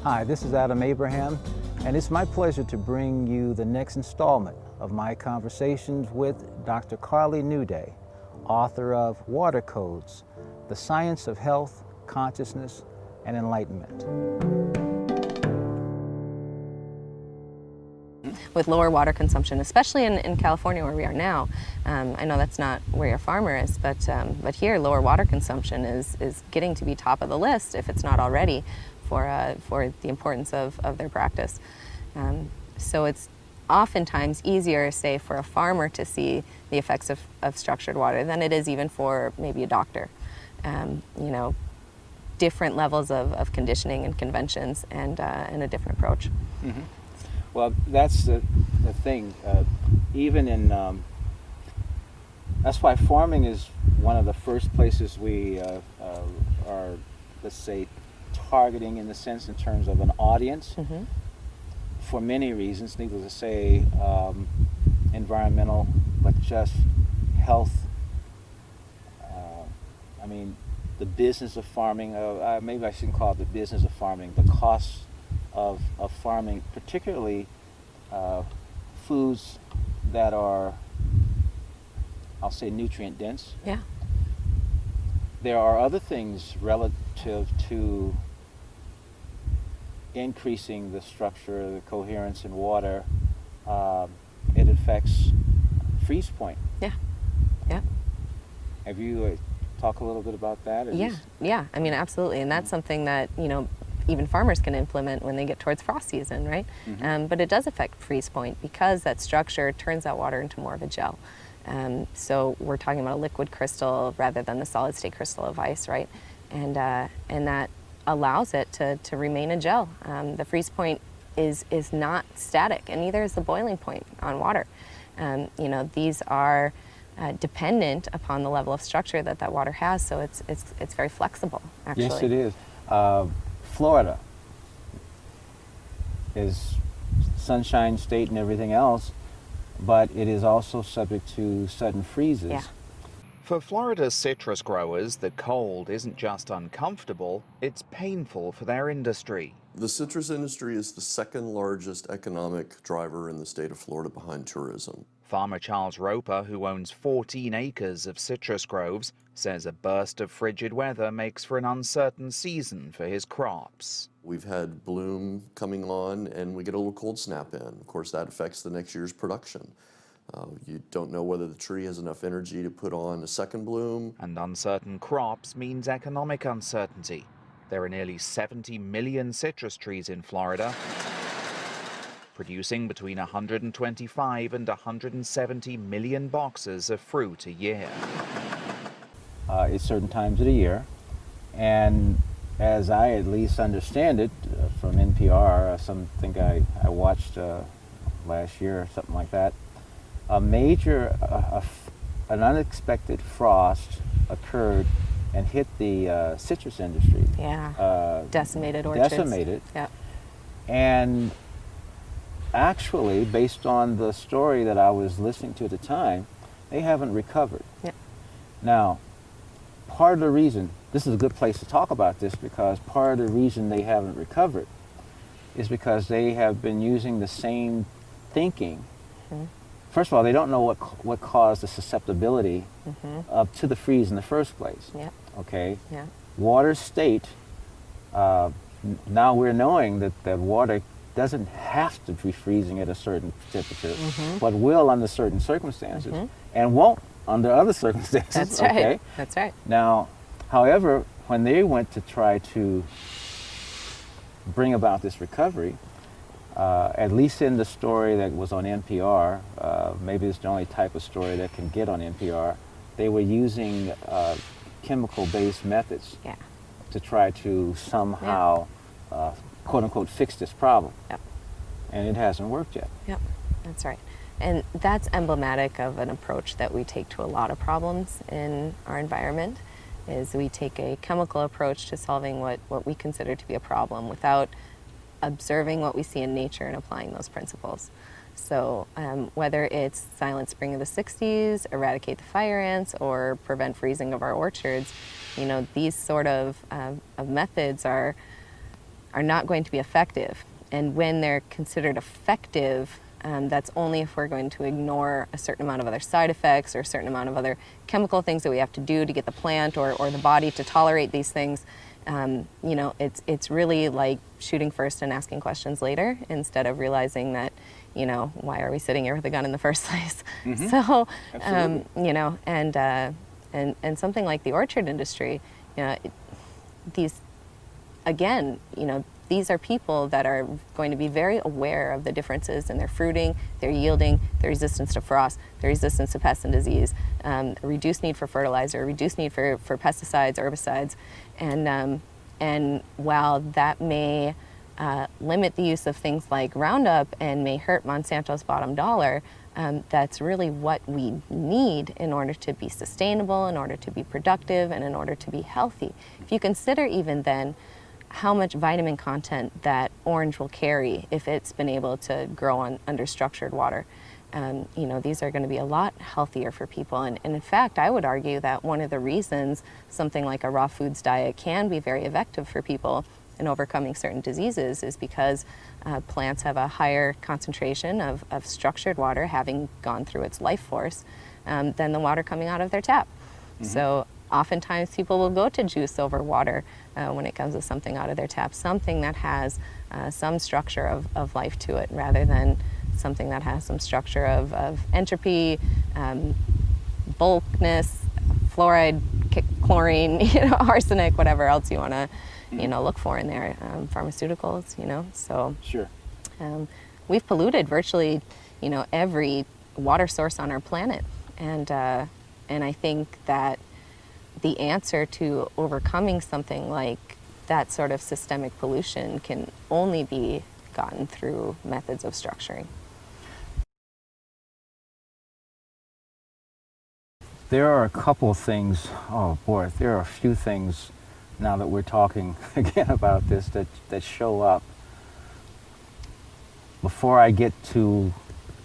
Hi, this is Adam Abraham, and it's my pleasure to bring you the next installment of my conversations with Dr. Carly Nuday, author of Water Codes, The Science of Health, Consciousness, and Enlightenment. With lower water consumption, especially in California where we are now. I know that's not where your farmer is, but here lower water consumption is getting to be top of the list, if it's not already, for the importance of their practice. So it's oftentimes easier, say, for a farmer to see the effects of structured water than it is even for maybe a doctor. You know, different levels of conditioning and conventions and a different approach. Mm-hmm. Well, that's the thing. Even in, that's why farming is one of the first places we are, let's say, targeting in the sense in terms of an audience. Mm-hmm. For many reasons, needless to say, environmental, but just health. I mean, the business of farming, maybe I shouldn't call it the business of farming, the costs of farming, particularly foods that are, I'll say, nutrient dense. Yeah. There are other things relative to increasing the structure, the coherence in water. It affects freeze point. Yeah. Yeah. Have you talk a little bit about that? Yeah. I mean, absolutely, and that's something that, you know, even farmers can implement when they get towards frost season, right? Mm-hmm. But it does affect freeze point because that structure turns that water into more of a gel. So we're talking about a liquid crystal rather than the solid state crystal of ice, right? And that allows it to remain a gel. The freeze point is not static, and neither is the boiling point on water. You know, these are dependent upon the level of structure that water has, so it's very flexible, actually. Yes, it is. Florida is sunshine state and everything else, but it is also subject to sudden freezes. Yeah. For Florida's citrus growers, the cold isn't just uncomfortable, it's painful for their industry. The citrus industry is the second largest economic driver in the state of Florida behind tourism. Farmer Charles Roper, who owns 14 acres of citrus groves, says a burst of frigid weather makes for an uncertain season for his crops. We've had bloom coming on and we get a little cold snap in. Of course, that affects the next year's production. You don't know whether the tree has enough energy to put on a second bloom. And uncertain crops means economic uncertainty. There are nearly 70 million citrus trees in Florida, producing between 125 and 170 million boxes of fruit a year. It's certain times of the year, and as I at least understand it from NPR, something I watched last year or something like that, an unexpected frost occurred and hit the citrus industry. Yeah. Decimated orchards. Decimated. Yeah. And actually, based on the story that I was listening to at the time, they haven't recovered. Yeah. Now, part of the reason, this is a good place to talk about this, because part of the reason they haven't recovered is because they have been using the same thinking. Mm-hmm. First of all, they don't know what caused the susceptibility to the freeze in the first place. Yeah. Okay? Yeah. Water state, now we're knowing that water doesn't have to be freezing at a certain temperature, but will under certain circumstances, and won't under other circumstances. That's right. Okay? That's right. Now, however, when they went to try to bring about this recovery, at least in the story that was on NPR, maybe it's the only type of story that can get on NPR, they were using chemical-based methods to try to somehow, quote-unquote, fix this problem. Yep. And it hasn't worked yet. Yep, that's right. And that's emblematic of an approach that we take to a lot of problems in our environment. is we take a chemical approach to solving what we consider to be a problem without observing what we see in nature and applying those principles. So whether it's Silent Spring of the 60s, eradicate the fire ants, or prevent freezing of our orchards, you know, these sort of methods are not going to be effective. And when they're considered effective, that's only if we're going to ignore a certain amount of other side effects or a certain amount of other chemical things that we have to do to get the plant or the body to tolerate these things. You know, it's really like shooting first and asking questions later, instead of realizing that, you know, why are we sitting here with a gun in the first place? Mm-hmm. So, you know, and something like the orchard industry, you know, these, again, you know, these are people that are going to be very aware of the differences in their fruiting, their yielding, their resistance to frost, their resistance to pest and disease, reduced need for fertilizer, reduced need for pesticides, herbicides, and while that may limit the use of things like Roundup and may hurt Monsanto's bottom dollar, that's really what we need in order to be sustainable, in order to be productive, and in order to be healthy. If you consider even then how much vitamin content that orange will carry if it's been able to grow under structured water, you know, these are going to be a lot healthier for people. And in fact, I would argue that one of the reasons something like a raw foods diet can be very effective for people in overcoming certain diseases is because plants have a higher concentration of structured water having gone through its life force than the water coming out of their tap. Mm-hmm. So oftentimes people will go to juice over water when it comes to something out of their tap, something that has some structure of life to it, rather than something that has some structure of entropy, bulkness, fluoride, chlorine, you know, arsenic, whatever else you want to, you know, look for in there, pharmaceuticals, you know. So Sure. We've polluted virtually, you know, every water source on our planet, and I think that the answer to overcoming something like that sort of systemic pollution can only be gotten through methods of structuring. There are a couple of things, oh boy, there are a few things now that we're talking again about this that show up. Before I get to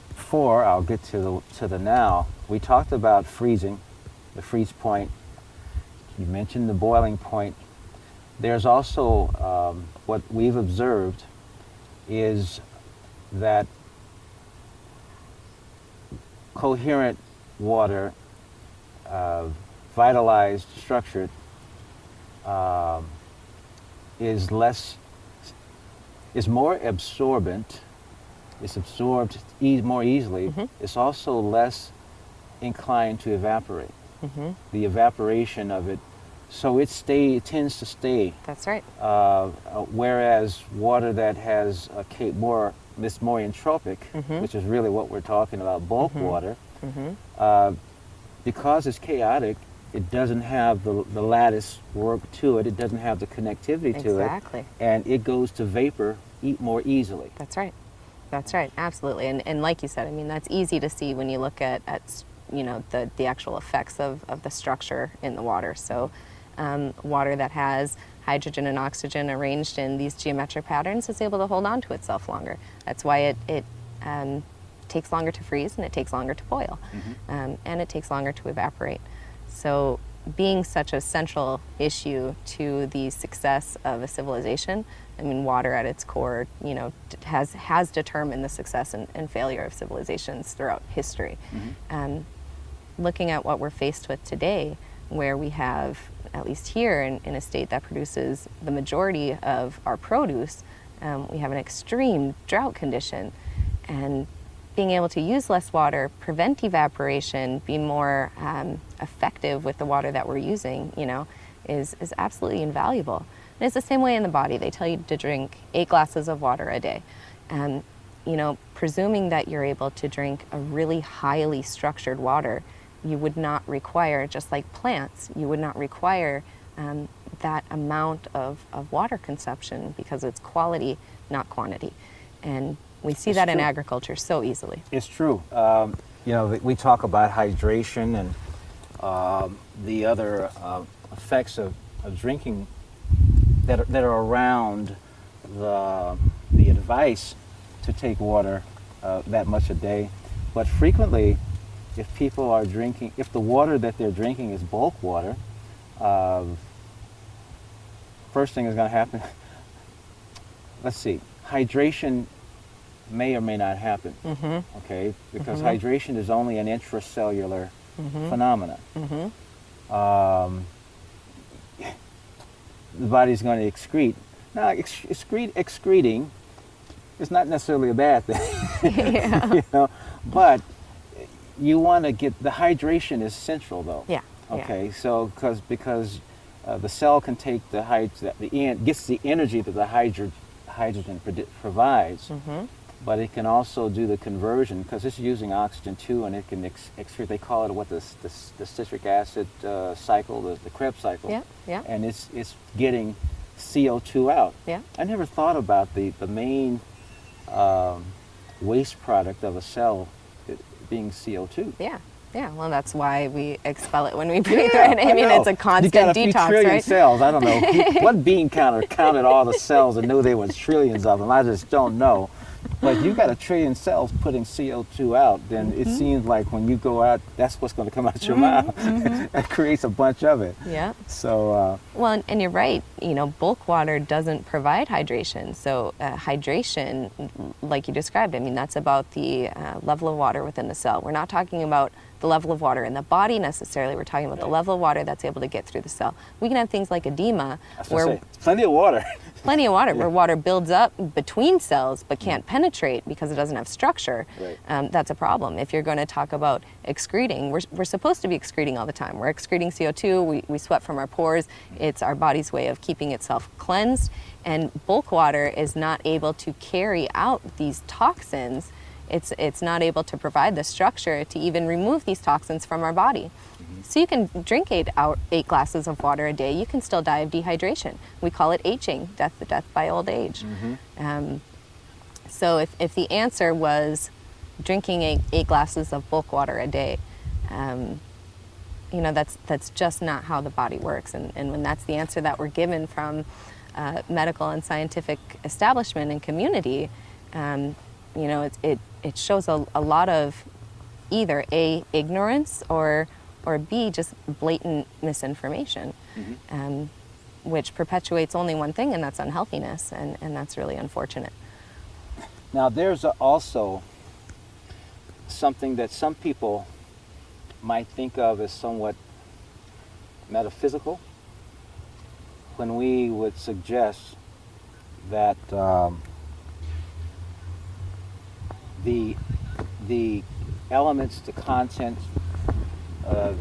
before, I'll get to the now. We talked about freezing, the freeze point. You mentioned the boiling point. There's also what we've observed is that coherent water, vitalized, structured, is more absorbent. It's absorbed more easily. Mm-hmm. It's also less inclined to evaporate. Mm-hmm. The evaporation of it, so it tends to stay. That's right. Whereas water that has it's more entropic, mm-hmm. which is really what we're talking about, bulk mm-hmm. water, mm-hmm. Because it's chaotic, it doesn't have the lattice work to it. It doesn't have the connectivity to it. Exactly. And it goes to vapor more easily. That's right. That's right. Absolutely. And like you said, I mean, that's easy to see when you look at you know, the actual effects of the structure in the water. So water that has hydrogen and oxygen arranged in these geometric patterns is able to hold on to itself longer. That's why it takes longer to freeze, and it takes longer to boil, mm-hmm. And it takes longer to evaporate. So being such a central issue to the success of a civilization, I mean, water at its core, you know, has determined the success and failure of civilizations throughout history. Mm-hmm. Looking at what we're faced with today, where we have, at least here in a state that produces the majority of our produce, we have an extreme drought condition. And being able to use less water, prevent evaporation, be more effective with the water that we're using, you know, is absolutely invaluable. And it's the same way in the body. They tell you to drink 8 glasses of water a day. And, you know, presuming that you're able to drink a really highly structured water, you would not require, just like plants, you would not require that amount of water consumption, because it's quality, not quantity. And we see that in agriculture so easily. It's true. You know, we talk about hydration and the other effects of drinking that are around the advice to take water that much a day. But frequently, if people are drinking, if the water that they're drinking is bulk water, first thing is going to happen, let's see, hydration may or may not happen, okay? Because hydration is only an intracellular phenomena. The body's going to excrete. Now, excreting is not necessarily a bad thing, Yeah. you know, but you want to get, the hydration is central though. Yeah. Okay, so because the cell can take gets the energy that the hydrogen provides, but it can also do the conversion because it's using oxygen too, and it can excrete. They call it the citric acid cycle, the Krebs cycle. Yeah, yeah. And it's getting CO2 out. Yeah. I never thought about the main waste product of a cell being CO2. Yeah. Yeah, well, that's why we expel it when we breathe, Yeah, right? I mean, know. it's a constant you got a detox, few trillion right? cells. I don't know what bean counter counted all the cells and knew there was trillions of them. I just don't know. But you got a trillion cells putting CO2 out, then it seems like when you go out, that's what's going to come out your mouth. It creates a bunch of it. Yeah. So. Well, and you're right. You know, bulk water doesn't provide hydration. So hydration, like you described, I mean, that's about the level of water within the cell. We're not talking about the level of water in the body necessarily. We're talking about the level of water that's able to get through the cell. We can have things like edema, where plenty of water. Plenty of water, where water builds up between cells but can't penetrate because it doesn't have structure. Right. That's a problem. If you're going to talk about excreting, we're supposed to be excreting all the time. We're excreting CO2, we sweat from our pores. It's our body's way of keeping itself cleansed. And bulk water is not able to carry out these toxins. It's not able to provide the structure to even remove these toxins from our body. So you can drink 8 glasses of water a day, you can still die of dehydration. We call it aging, death by old age. So if the answer was drinking 8 glasses of bulk water a day, you know, that's just not how the body works. And when that's the answer that we're given from medical and scientific establishment and community, you know, it shows a lot of either A, ignorance, or B, just blatant misinformation, which perpetuates only one thing, and that's unhealthiness, and that's really unfortunate. Now, there's also something that some people might think of as somewhat metaphysical when we would suggest that the elements, the content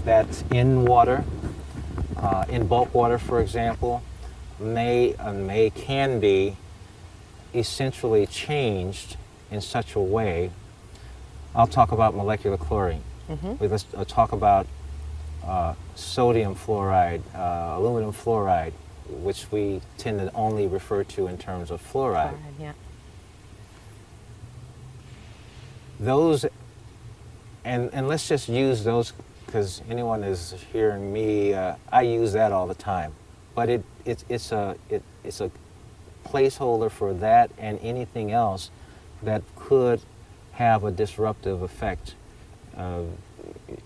that's in water, in bulk water, for example, can be essentially changed in such a way. I'll talk about molecular chlorine. Let's talk about sodium fluoride, aluminum fluoride, which we tend to only refer to in terms of fluoride. Yeah. Those, and let's just use those, because anyone is hearing me, I use that all the time. But it's a placeholder for that and anything else that could have a disruptive effect. You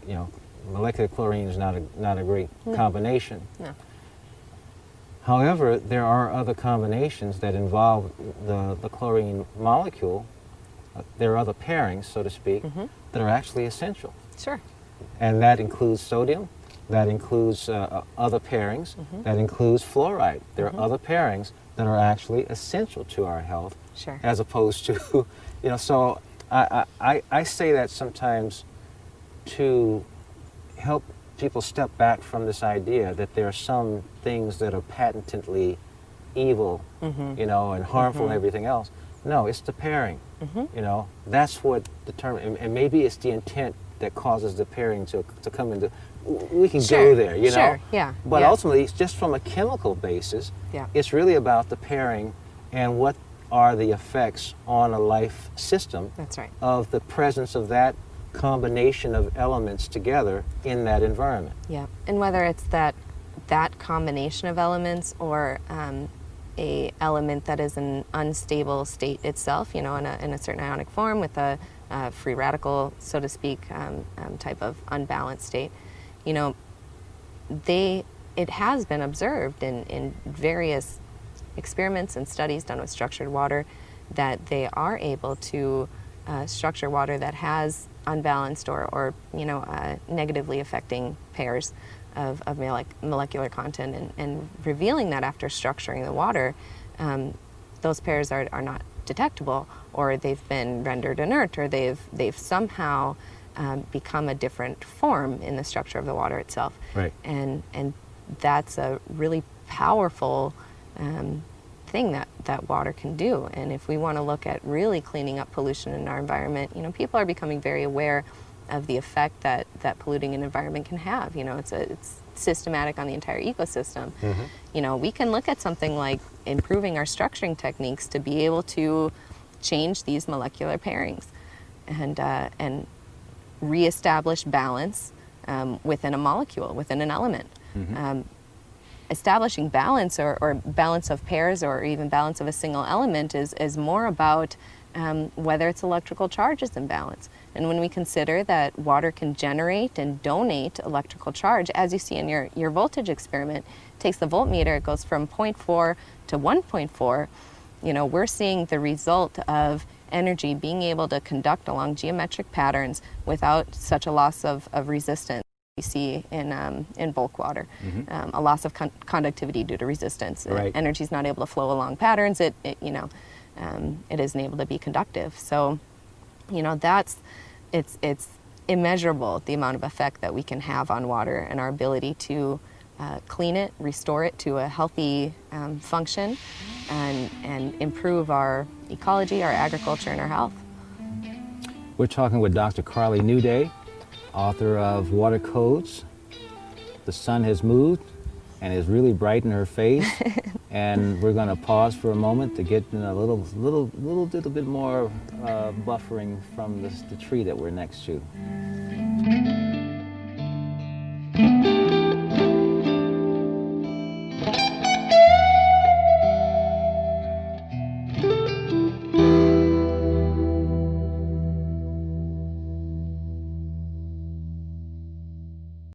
know, molecular chlorine is not a great combination. No. However, there are other combinations that involve the chlorine molecule. There are other pairings, so to speak, that are actually essential. Sure. And that includes sodium, that includes other pairings, that includes fluoride. There are other pairings that are actually essential to our health, Sure. as opposed to, you know, so I say that sometimes to help people step back from this idea that there are some things that are patently evil, you know, and harmful and everything else. No, it's the pairing. You know, that's what determines, and maybe it's the intent that causes the pairing to come into. We can go there, you know. Sure. Yeah. But yeah. ultimately, it's just from a chemical basis. Yeah. It's really about the pairing and what are the effects on a life system. That's right. Of the presence of that combination of elements together in that environment. Yeah, and whether it's that that combination of elements, or a element that is an unstable state itself, in a certain ionic form with a free radical, so to speak, type of unbalanced state, it has been observed in various experiments and studies done with structured water that they are able to structure water that has unbalanced or negatively affecting pairs of molecular content, and revealing that after structuring the water, those pairs are not detectable, or they've been rendered inert, or they've somehow become a different form in the structure of the water itself. Right. And that's a really powerful thing that water can do. And if we want to look at really cleaning up pollution in our environment, people are becoming very aware of the effect that polluting an environment can have. It's systematic on the entire ecosystem. Mm-hmm. We can look at something like improving our structuring techniques to be able to change these molecular pairings and reestablish balance within a molecule, within an element. Mm-hmm. Establishing balance or balance of pairs, or even balance of a single element, is more about whether its electrical charge is in balance. And when we consider that water can generate and donate electrical charge, as you see in your voltage experiment, takes the voltmeter, it goes from 0.4 to 1.4, we're seeing the result of energy being able to conduct along geometric patterns without such a loss of resistance we see in bulk water. Mm-hmm. A loss of conductivity due to resistance. Right. Energy is not able to flow along patterns. It isn't able to be conductive. So, it's immeasurable, the amount of effect that we can have on water and our ability to clean it, restore it to a healthy function, and improve our ecology, our agriculture, and our health. We're talking with Dr. Carly Nuday, author of Water Codes. The sun has moved and is really bright in her face. And we're going to pause for a moment to get in a little bit more buffering from the tree that we're next to.